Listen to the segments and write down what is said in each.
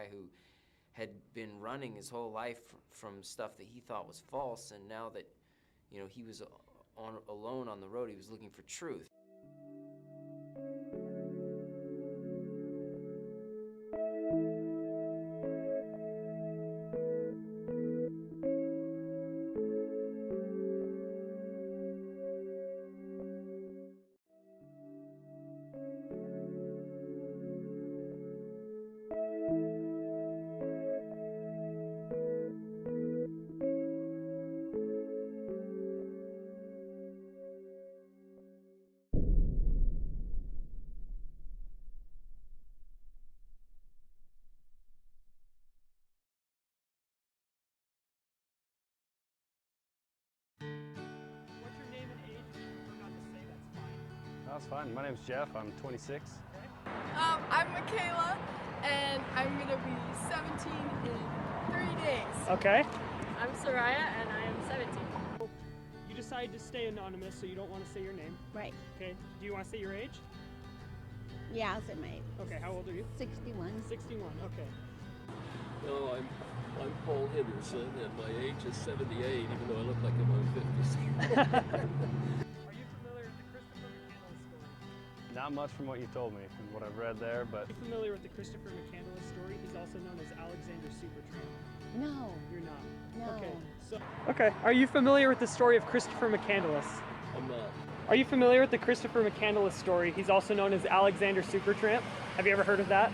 guy who had been running his whole life from stuff that he thought was false, and now that, you know, he was alone on the road, he was looking for truth. What's your name and age? If you forgot to say, that's fine. That's fine. My name's Jeff. I'm 26. Okay. I'm Michaela, and I'm gonna be 17 in 3 days. Okay. I'm Soraya, and I am 17. You decided to stay anonymous, so you don't want to say your name. Right. Okay. Do you want to say your age? Yeah, I'll say my Okay. How old are you? 61. 61. Okay. No, I'm Paul Henderson, and my age is 78, even though I look like I'm in my 50s. Are you familiar with the Christopher McCandless story? Not much from what you told me and what I've read there, but Are you familiar with the Christopher McCandless story? He's also known as Alexander Supertramp. No, You're not. no. Okay. Okay. Are you familiar with the story of Christopher McCandless? I'm not. Are you familiar with the Christopher McCandless story? He's also known as Alexander Supertramp. Have you ever heard of that?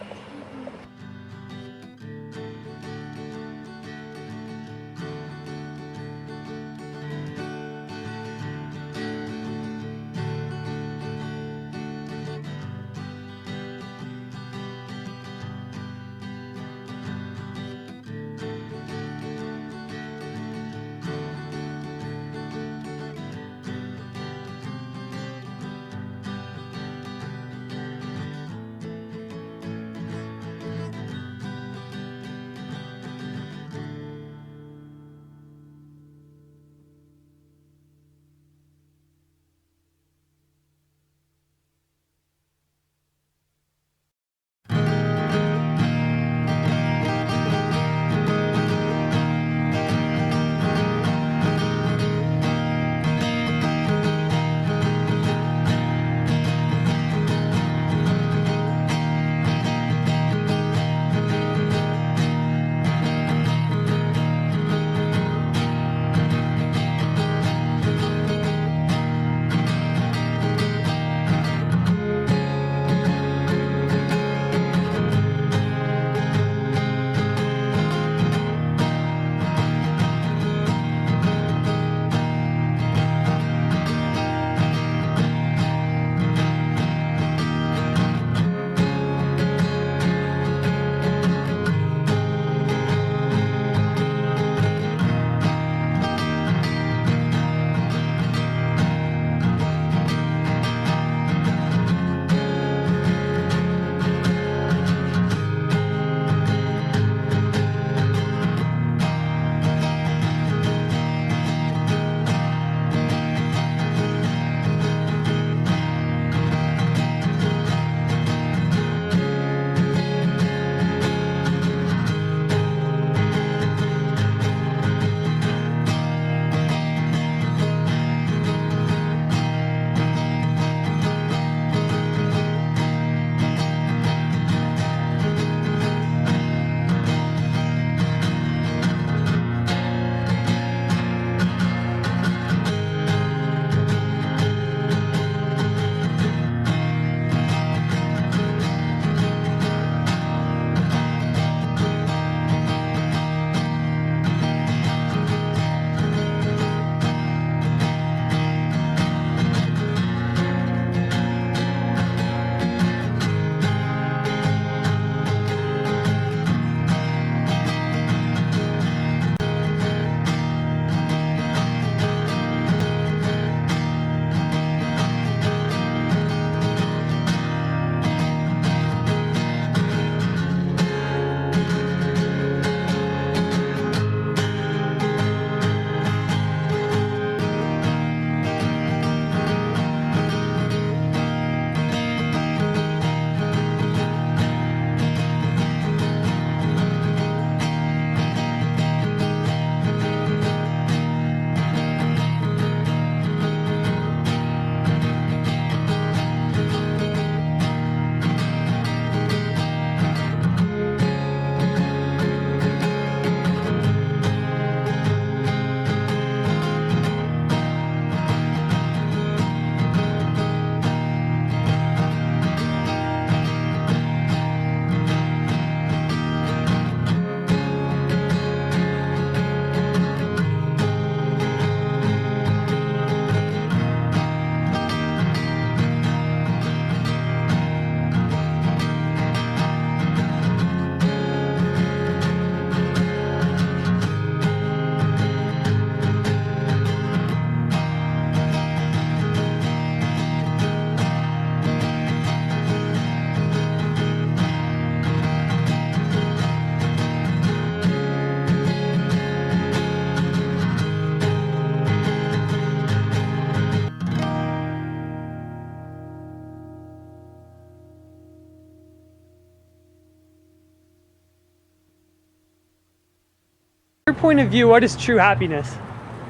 point of view, what is true happiness?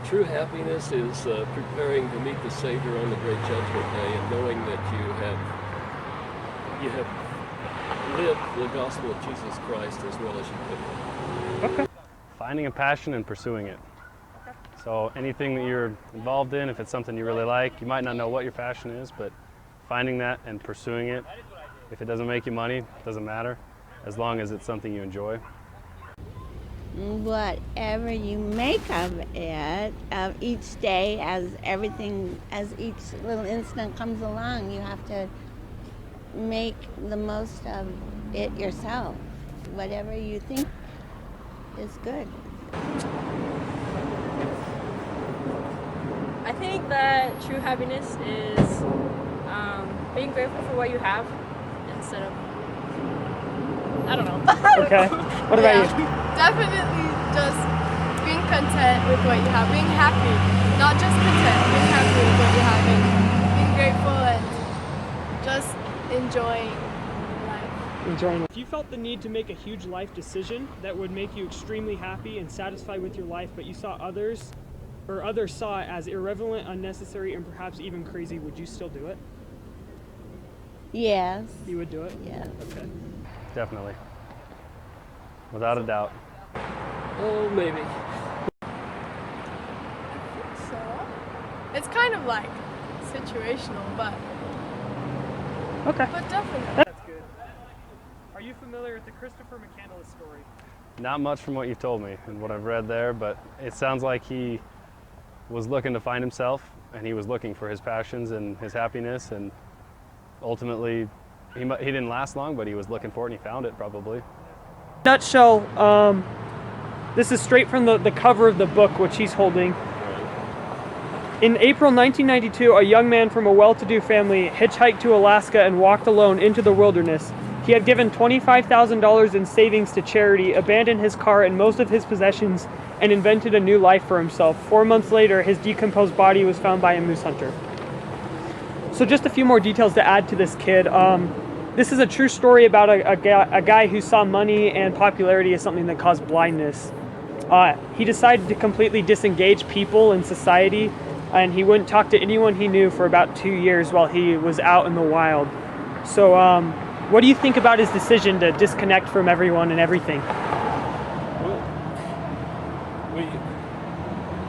True happiness is preparing to meet the Savior on the Great Judgment Day and knowing that you have lived the gospel of Jesus Christ as well as you could. Okay. Finding a passion and pursuing it. So anything that you're involved in, if it's something you really like, you might not know what your passion is, but finding that and pursuing it. If it doesn't make you money, it doesn't matter, as long as it's something you enjoy. Whatever you make of it, of each day, as each little instant comes along, you have to make the most of it yourself. Whatever you think is good. I think that true happiness is being grateful for what you have instead of, I don't know. Okay. What about you? Definitely just being content with what you have, being happy, not just content, being happy with what you have, and being grateful and just enjoying life. Enjoying it. If you felt the need to make a huge life decision that would make you extremely happy and satisfied with your life, but you saw others saw it as irrelevant, unnecessary, and perhaps even crazy, would you still do it? Yes. You would do it? Yes. Okay. Definitely. Without a doubt. Oh, maybe. So it's kind of like situational, but Okay. definitely. That's good. Are you familiar with the Christopher McCandless story? Not much from what you've told me and what I've read there, but it sounds like he was looking to find himself, and he was looking for his passions and his happiness, and ultimately he didn't last long, but he was looking for it and he found it probably. Nutshell, this is straight from the cover of the book which he's holding. In April 1992, a young man from a well-to-do family hitchhiked to Alaska and walked alone into the wilderness. He had given $25,000 in savings to charity, abandoned his car and most of his possessions, and invented a new life for himself. 4 months later, his decomposed body was found by a moose hunter. So just a few more details to add to this kid. This is a true story about a guy who saw money and popularity as something that caused blindness. He decided to completely disengage people in society, and he wouldn't talk to anyone he knew for about 2 years while he was out in the wild. So what do you think about his decision to disconnect from everyone and everything?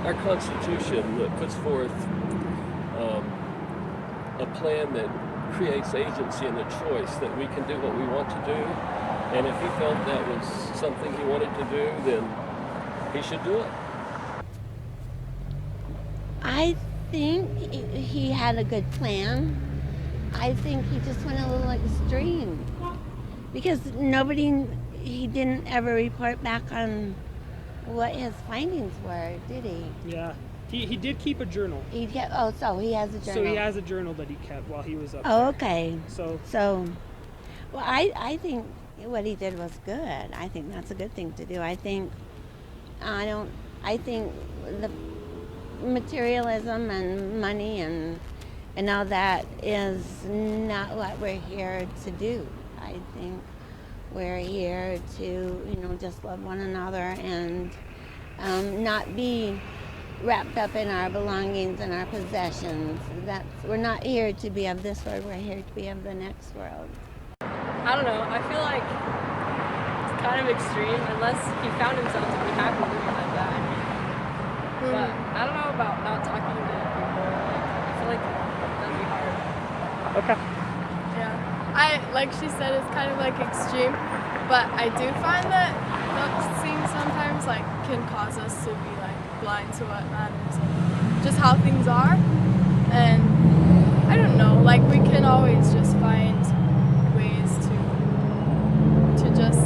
Our Constitution puts forth a plan that creates agency and a choice that we can do what we want to do. And if he felt that was something he wanted to do, then he should do it. I think he had a good plan. I think he just went a little extreme because he didn't ever report back on what his findings were, did he? Yeah. He did keep a journal. So he has a journal. So he has a journal that he kept while he was up there. Oh, okay. So Well, I think what he did was good. I think that's a good thing to do. I think the materialism and money and all that is not what we're here to do. I think we're here to, just love one another and not be wrapped up in our belongings and our possessions. We're not here to be of this world, we're here to be of the next world. I don't know. I feel like it's kind of extreme unless he found himself to be happy living like that. But I don't know about not talking to people. I feel like that'd be hard. okay. Yeah. Like she said, it's kind of like extreme, but I do find that those things sometimes can cause us to be blind to what matters and just how things are. And I don't know, we can always just find ways to just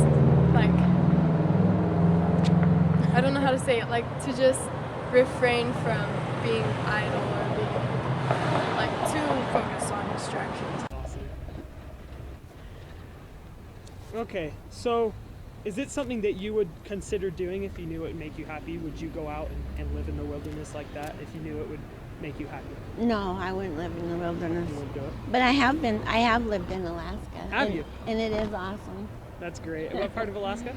I don't know how to say it, to just refrain from being idle or being too focused on distractions. Awesome. Okay, so is it something that you would consider doing if you knew it would make you happy? Would you go out and live in the wilderness like that if you knew it would make you happy? No, I wouldn't live in the wilderness. You wouldn't do it? But I have lived in Alaska. Have you? And it is awesome. That's great. And what part of Alaska?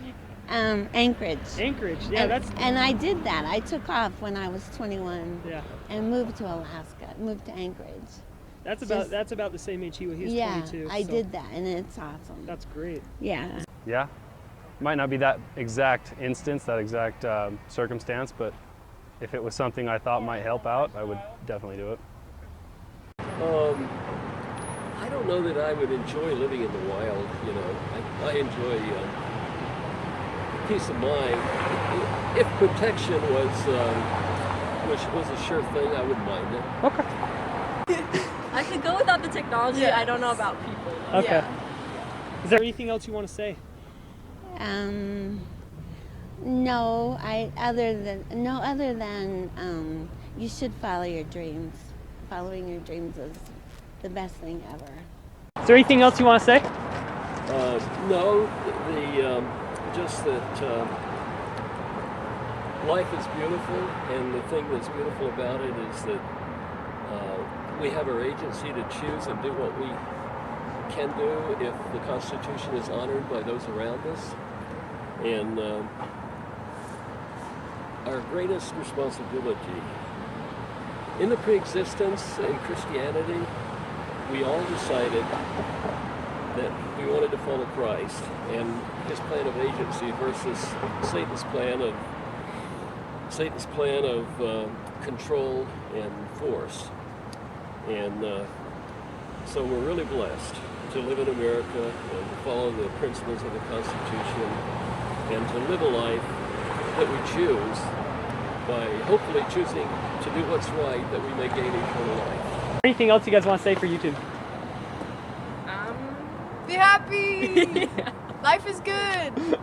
Anchorage. Anchorage. Yeah, and I did that. I took off when I was 21 yeah. and moved to Alaska, moved to Anchorage. That's about the same age he was. He was Yeah, 22. I so did that, and it's awesome. That's great. Yeah. Yeah, might not be that exact instance, that exact circumstance, but if it was something I thought might help out, I would definitely do it. I don't know that I would enjoy living in the wild. You know, I enjoy peace of mind. If protection was a sure thing, I wouldn't mind it. Okay. I could go without the technology. Yes. I don't know about people. Okay. Yeah. Is there anything else you want to say? No, other than you should follow your dreams. Following your dreams is the best thing ever. Is there anything else you want to say? No, just that life is beautiful, and the thing that's beautiful about it is that we have our agency to choose and do what we can do if the Constitution is honored by those around us. And our greatest responsibility in the pre-existence in Christianity, we all decided that we wanted to follow Christ and his plan of agency versus Satan's plan of control and force. And so we're really blessed to live in America and to follow the principles of the Constitution and to live a life that we choose by hopefully choosing to do what's right, that we may gain eternal life. Anything else you guys want to say for YouTube? Be happy. Life is good.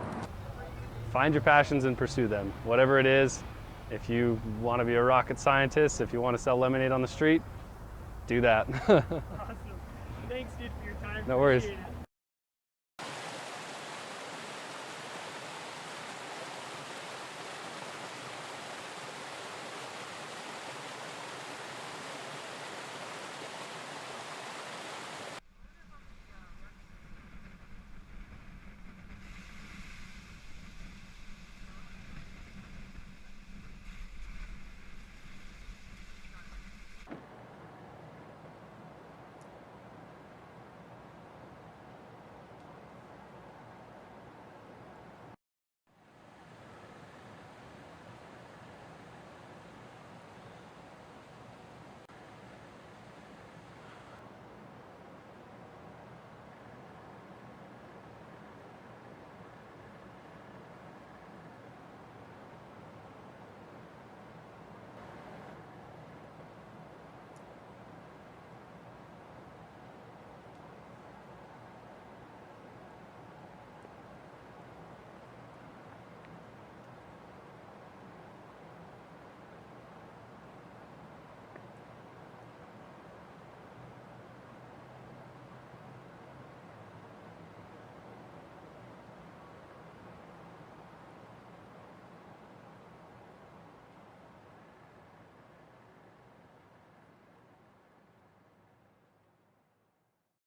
Find your passions and pursue them. Whatever it is, if you want to be a rocket scientist, if you want to sell lemonade on the street, do that. Awesome. Thanks, dude, for your time. No worries. Appreciate it.